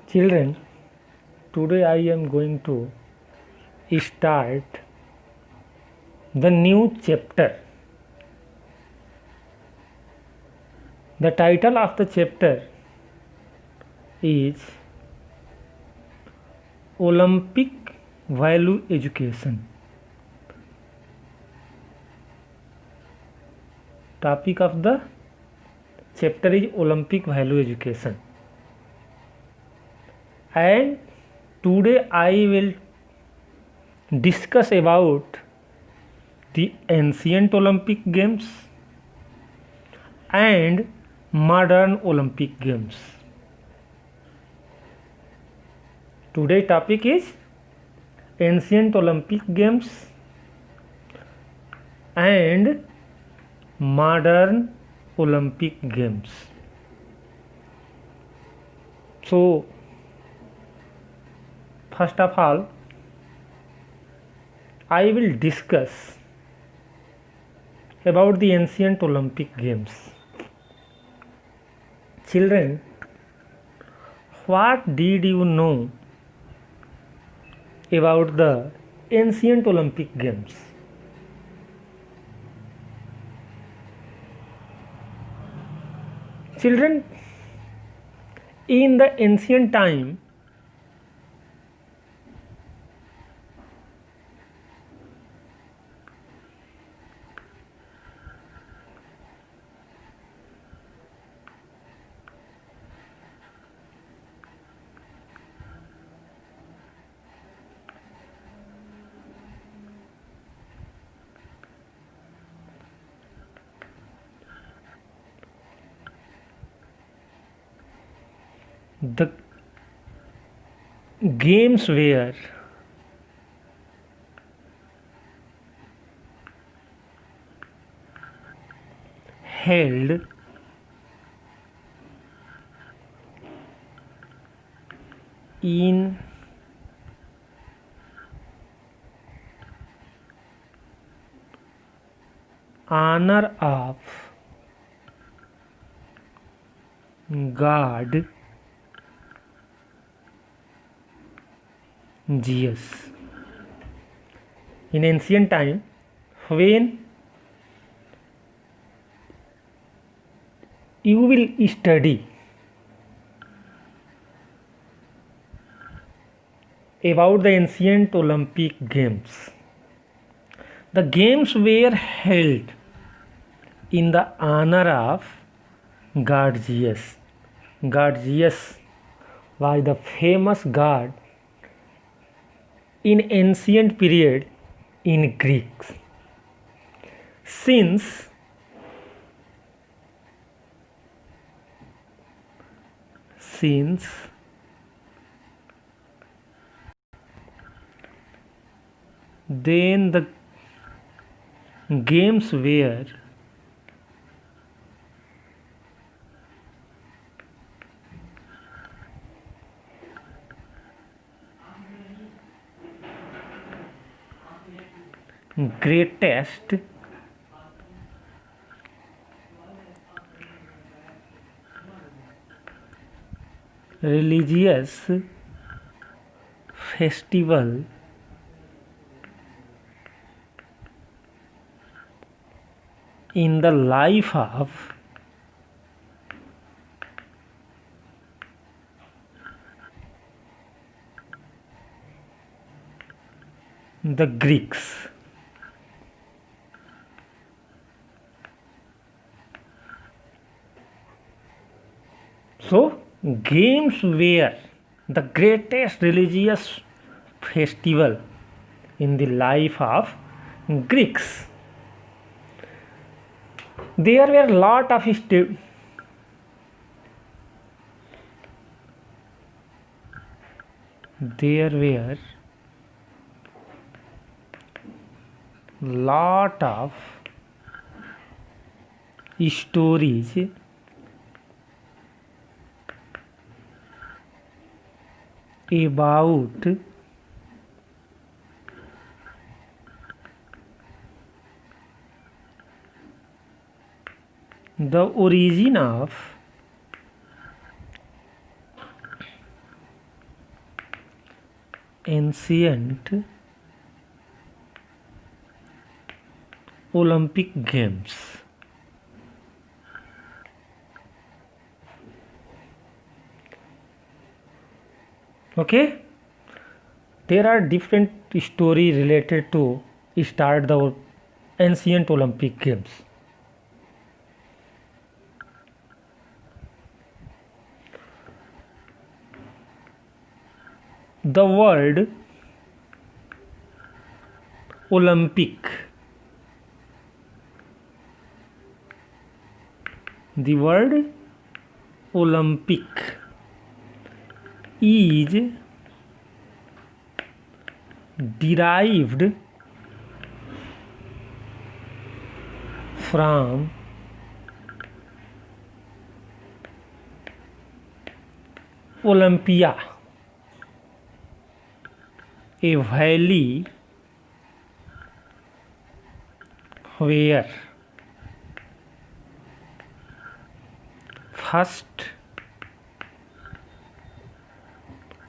Children, today I am going to start the new chapter. The title of the chapter is Olympic Value Education. Topic of the chapter is Olympic Value Education. And today I will discuss about the ancient Olympic Games and modern Olympic Games. Today topic is ancient Olympic Games and modern Olympic Games. So first of all, I will discuss about the ancient Olympic Games. Children, what did you know about the ancient Olympic Games? Children, in the ancient time, the games were held in honor of God Zeus. In ancient time, when you will study about the ancient Olympic Games, the games were held in the honor of God Zeus. God Zeus was the famous god in ancient period in Greeks. Since then the games were greatest religious festival in the life of the Greeks. So, games were the greatest religious festival in the life of Greeks. There were lot of there were lot of stories about the origin of ancient Olympic Games. Okay, there are different story related to start the ancient Olympic Games. The word Olympic, the word Olympic is derived from Olympia, a valley where first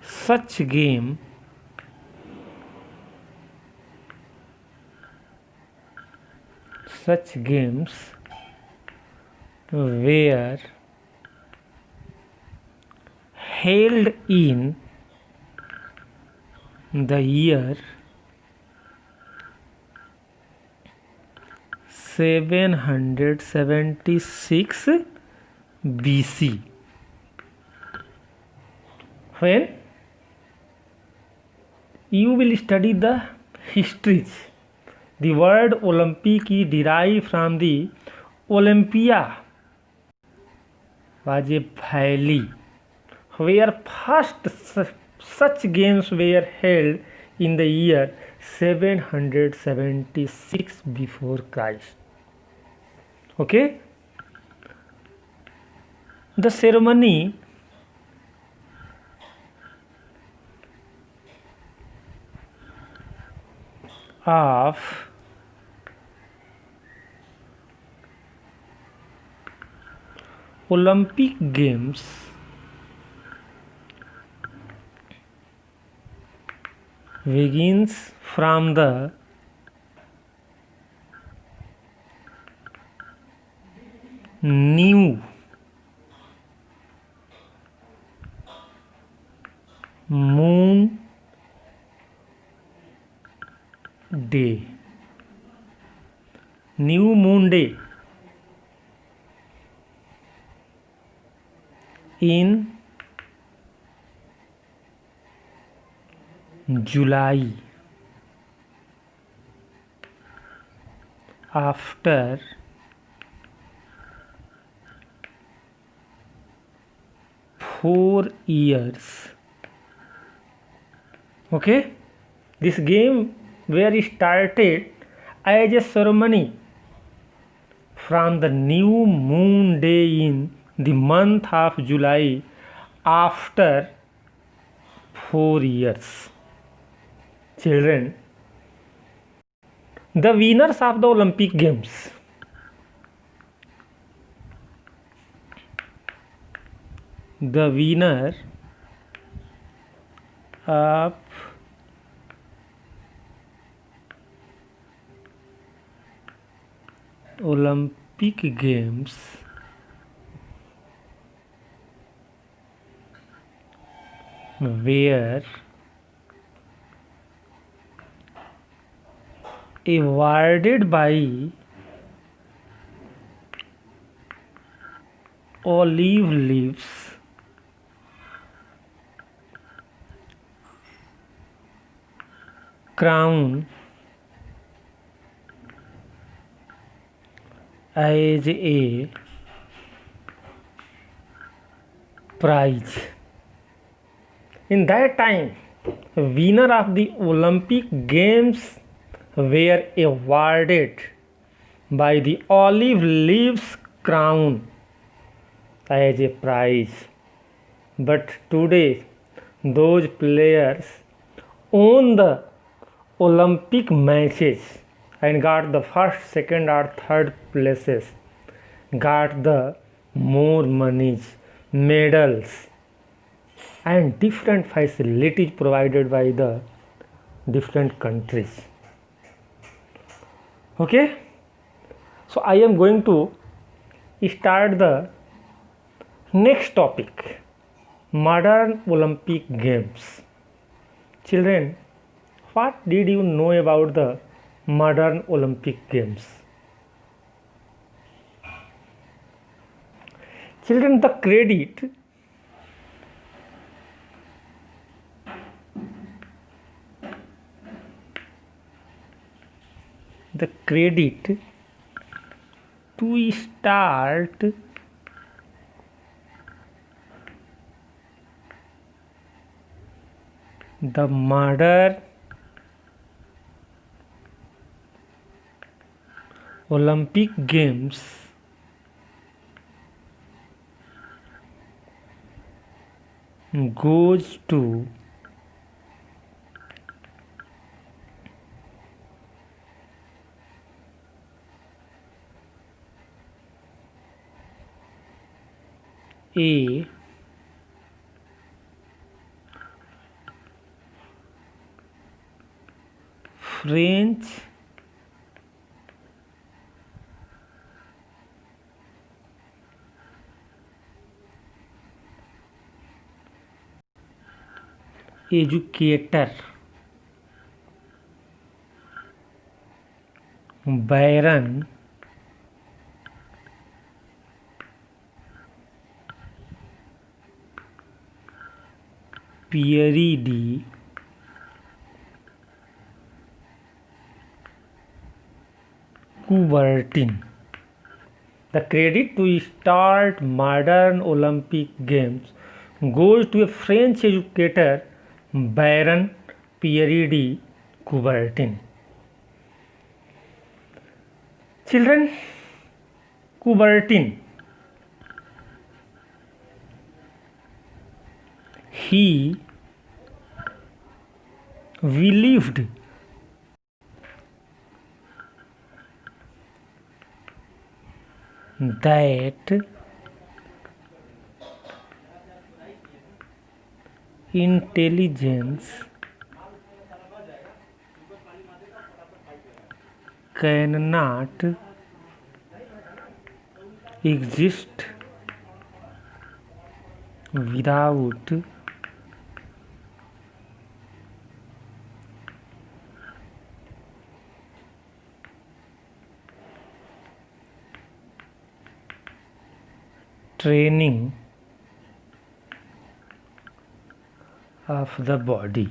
such games were held in the year 776 BC, when you will study the histories. The word Olympic is derived from the Olympia, was a valley where first such games were held in the year 776 before Christ. Okay, the ceremony of Olympic Games begins from the new moon day. New moon day in July, after 4 years. Okay, this game were started as a ceremony from the new moon day in the month of July after 4 years. Children, the winners of the Olympic Games, the winner of Olympic Games were awarded by olive leaves crown as a prize. In that time, winner of the Olympic Games were awarded by the olive leaves crown as a prize. But today, those players won the Olympic matches and got the first, second or third places, got the more monies, medals, and different facilities provided by the different countries. Okay, so I am going to start the next topic, modern Olympic Games. Children, what did you know about the modern Olympic Games? Children, the credit to start the modern Olympic Games goes to a French educator Baron Pierre de Coubertin. The credit to start modern Olympic Games goes to a French educator, Baron Pierre de Coubertin. Children, Coubertin, he believed that intelligence cannot exist without training of the body.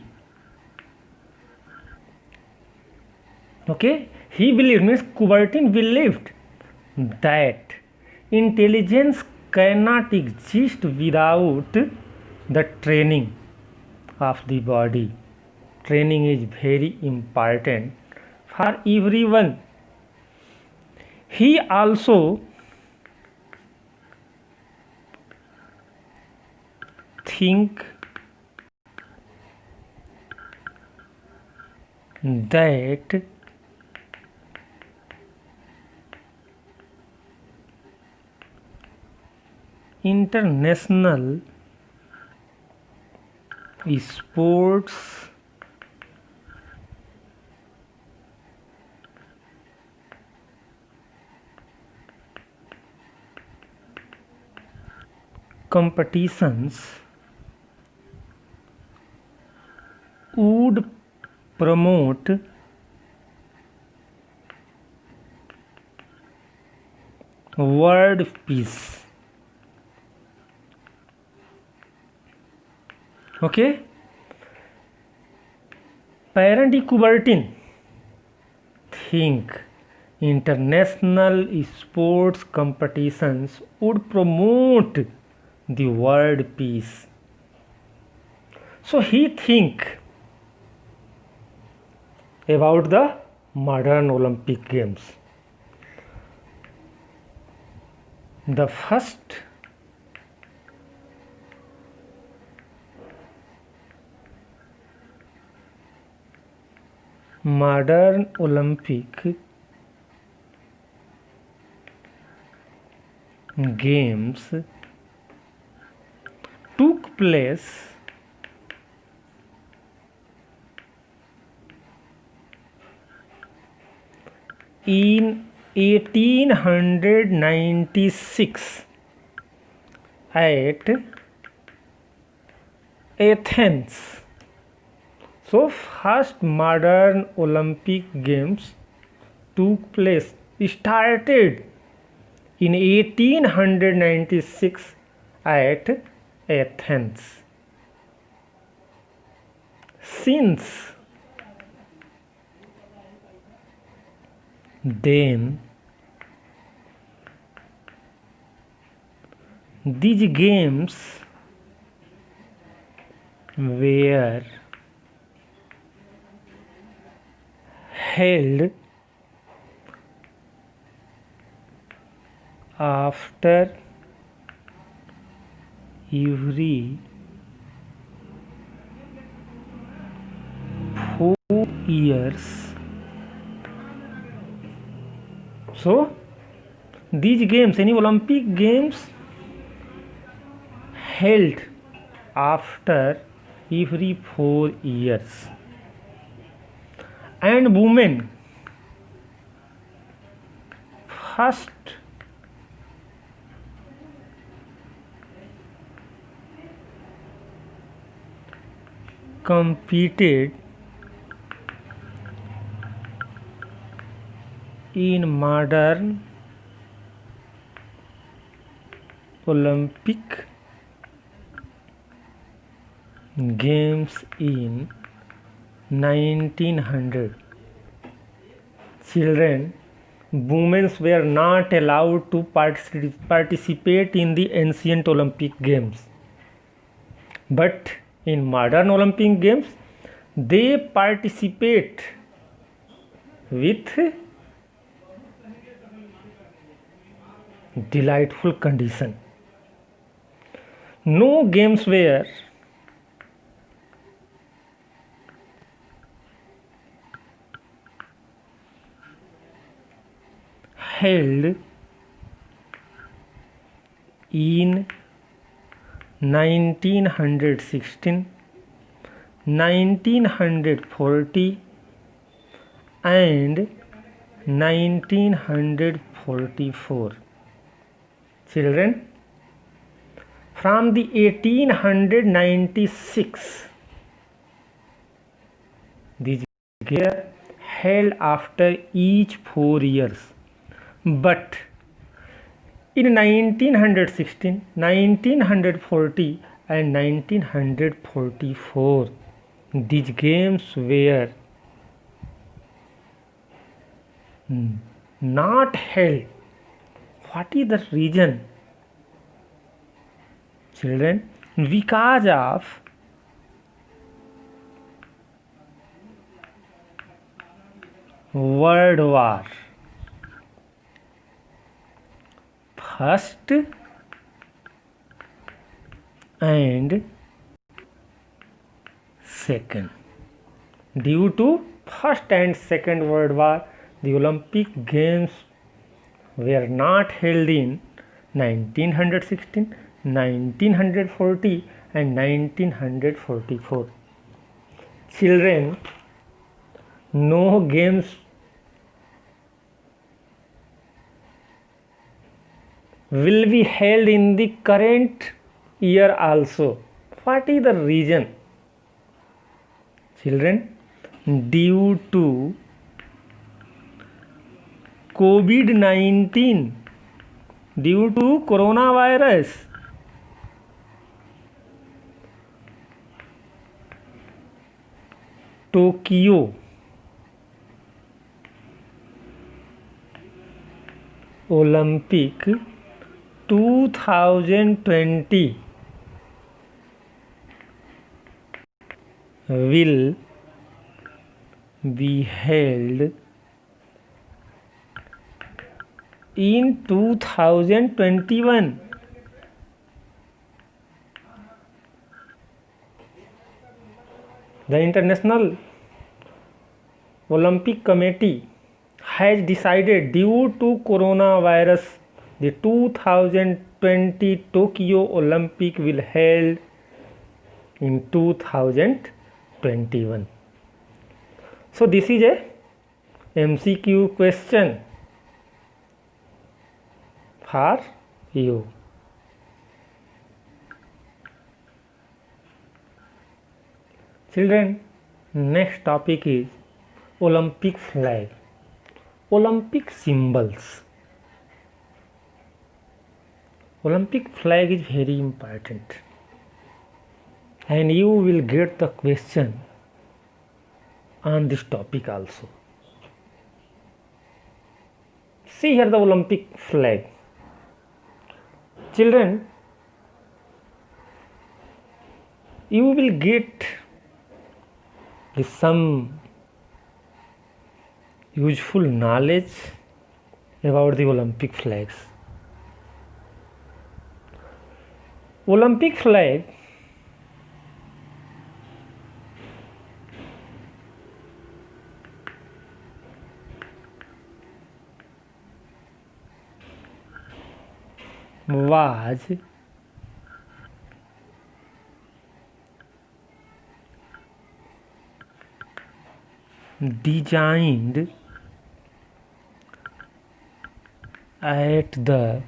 Okay, he believed, means Coubertin believed that intelligence cannot exist without the training of the body. Training is very important for everyone. He also think that international sports competitions would promote world peace. Okay, Baron de Coubertin think international sports competitions would promote the world peace. So he think about the modern Olympic Games. The first modern Olympic Games took place in 1896 at Athens. So first modern Olympic Games took place, started in 1896 at Athens. Since then, these games were held after every 4 years. So these games, any Olympic games held after every 4 years. And women first competed in modern Olympic Games in 1900. Children, women were not allowed to participate in the ancient Olympic Games. But in modern Olympic Games, they participate with delightful condition. No games were held in 1916, 1940 and 1944. Children, from the 1896, these games held after each 4 years. But in 1916, 1940 and 1944, these games were not held. What is the reason? Children, because of World War First and Second. Due to First and Second World War, the Olympic Games were not held in 1916, 1940 and 1944. Children, no games will be held in the current year also. What is the reason? Children, due to COVID-19, due to coronavirus, Tokyo Olympic 2020 will be held in 2021. The International Olympic Committee has decided, due to coronavirus, the 2020 Tokyo Olympic will held in 2021. So this is a MCQ question for you. Children, next topic is Olympic flag. Olympic symbols. Olympic flag is very important, and you will get the question on this topic also. See here the Olympic flag. Children, you will get some useful knowledge about the Olympic flags. Olympic flag was designed at the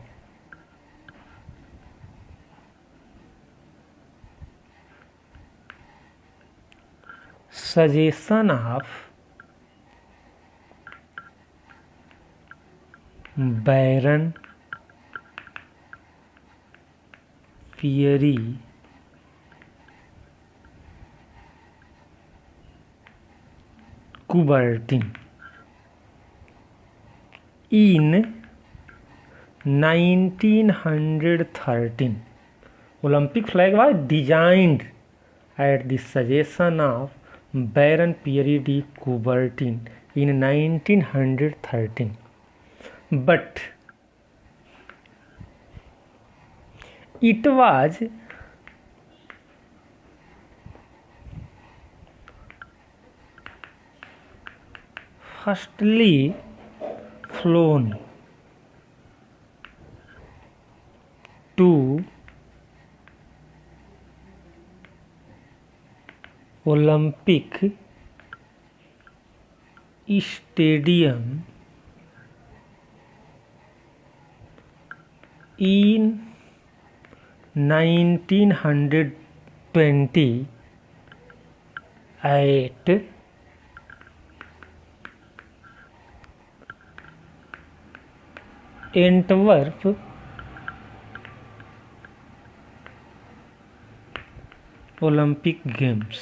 suggestion of Baron Pierre Coubertin in 1913. Olympic flag was designed at the suggestion of Baron Pierre de Coubertin in 1913, but it was firstly flown to Olympic Stadium in 1920 at Antwerp, Olympic Games.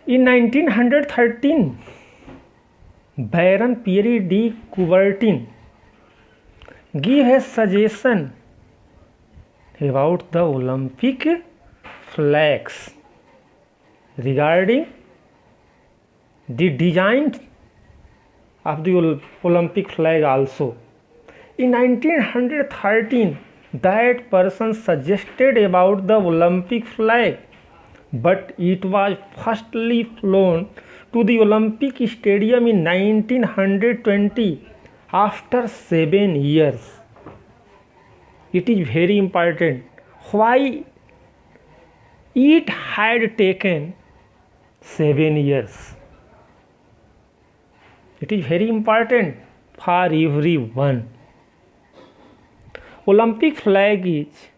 In 1913, Baron Pierre de Coubertin gave a suggestion about the Olympic flags regarding the design of the Olympic flag also. In 1913, that person suggested about the Olympic flag, but it was firstly flown to the Olympic Stadium in 1920 after 7 years. It is very important. Why it had taken 7 years? It is very important for everyone. Olympic flag is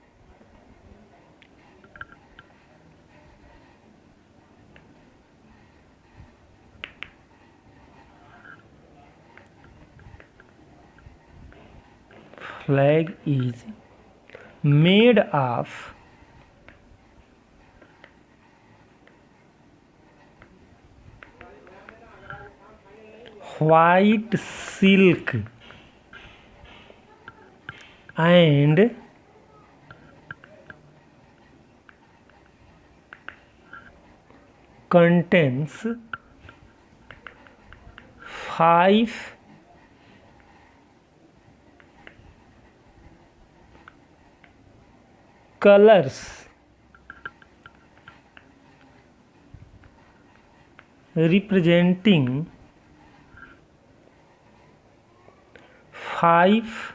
made of white silk and contains 5 colors representing 5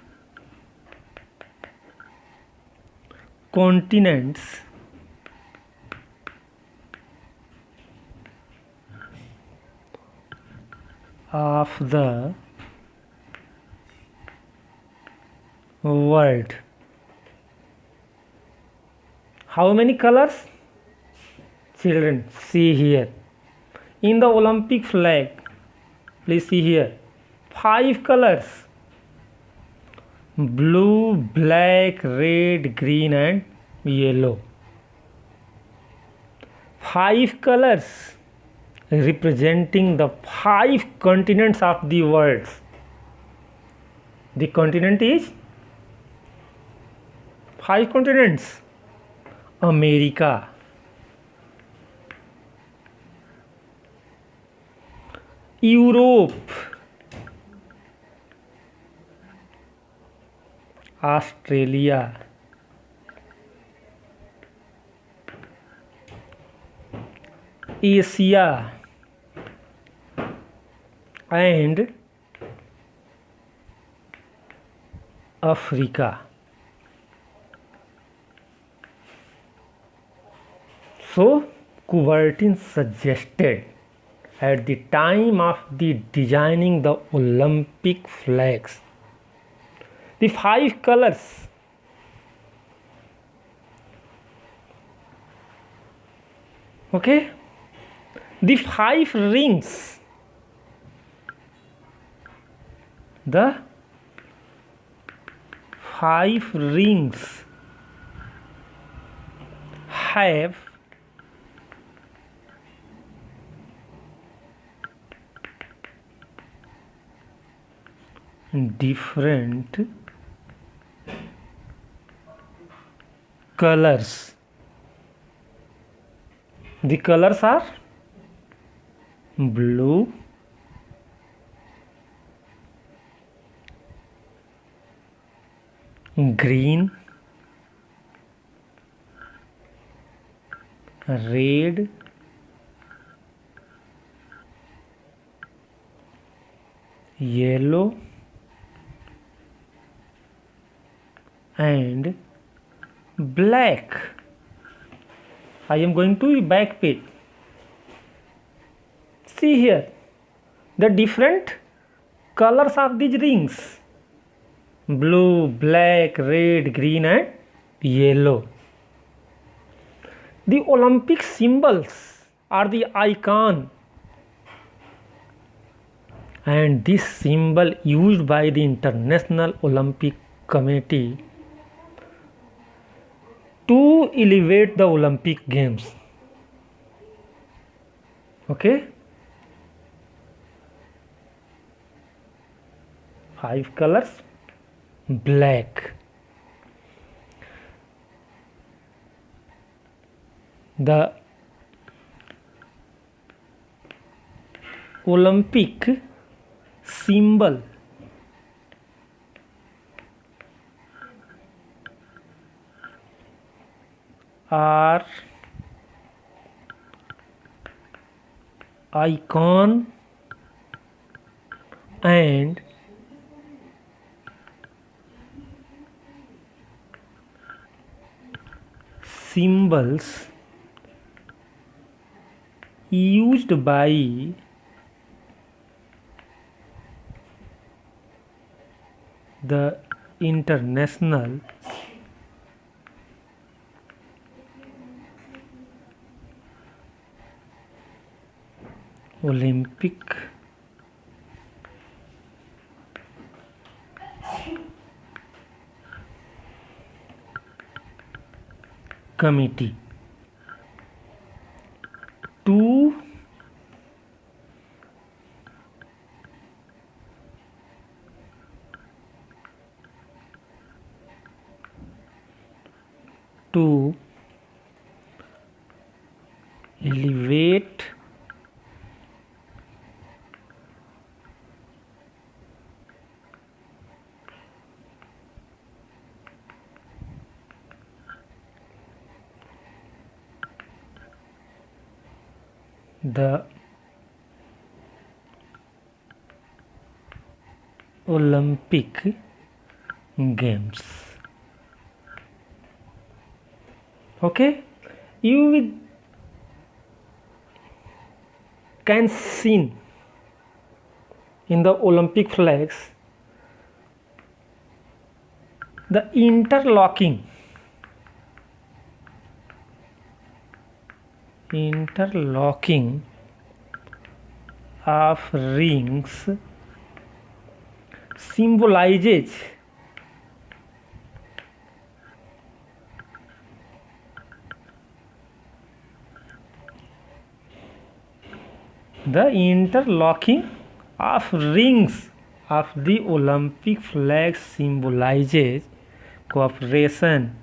continents of the world. How many colors? Children, see here. In the Olympic flag, please see here. 5 colors: blue, black, red, green and yellow. 5 colors representing the 5 continents of the world. The continent is 5 continents. America, Europe, Australia, Asia and Africa. So Coubertin suggested at the time of the designing the Olympic flags, the 5 colors okay, the 5 rings, the 5 rings have different colors. The colors are blue, green, red, yellow and black. I am going to back page. See here the different colors of these rings: blue, black, red, green and yellow. The Olympic symbols are the icon, and this symbol used by the International Olympic Committee to elevate the Olympic Games. Okay, 5 colors: black. The Olympic symbol are icon and symbols used by the International Olympic Committee to elevate the Olympic Games. Okay, you can see in the Olympic flags, the interlocking of rings symbolizes the interlocking of rings of the Olympic flag symbolizes cooperation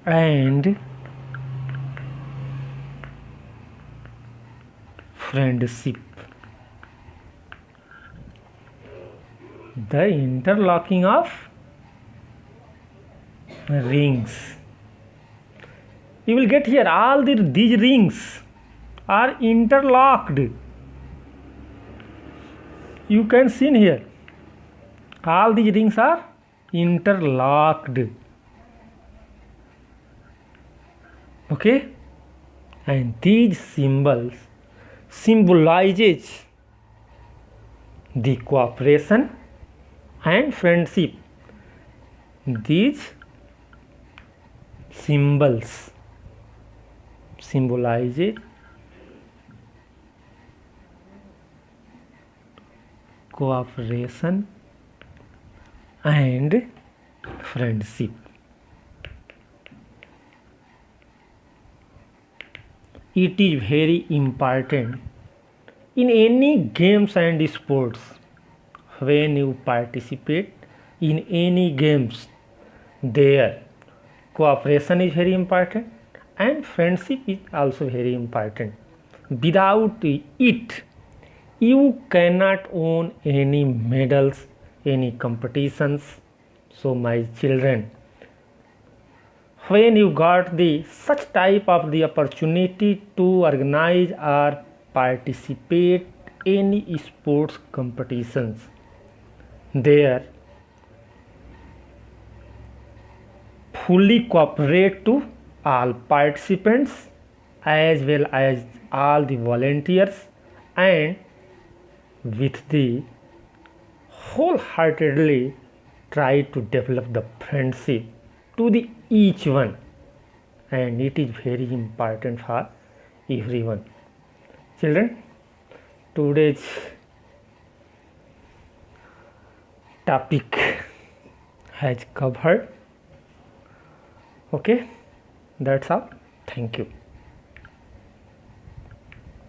and friendship. The interlocking of rings. You will get here all these rings are interlocked. You can see here all these rings are interlocked. Okay, and these symbols symbolizes the cooperation and friendship. These symbols symbolizes cooperation and friendship. It is very important in any games and sports. When you participate in any games, there cooperation is very important and friendship is also very important. Without it, you cannot own any medals, any competitions. So my children, when you got the such type of the opportunity to organize or participate any sports competitions, there fully cooperate to all participants as well as all the volunteers, and with the wholeheartedly try to develop the friendship to the each one, and it is very important for everyone. Children, today's topic has covered. Okay, that's all. Thank you.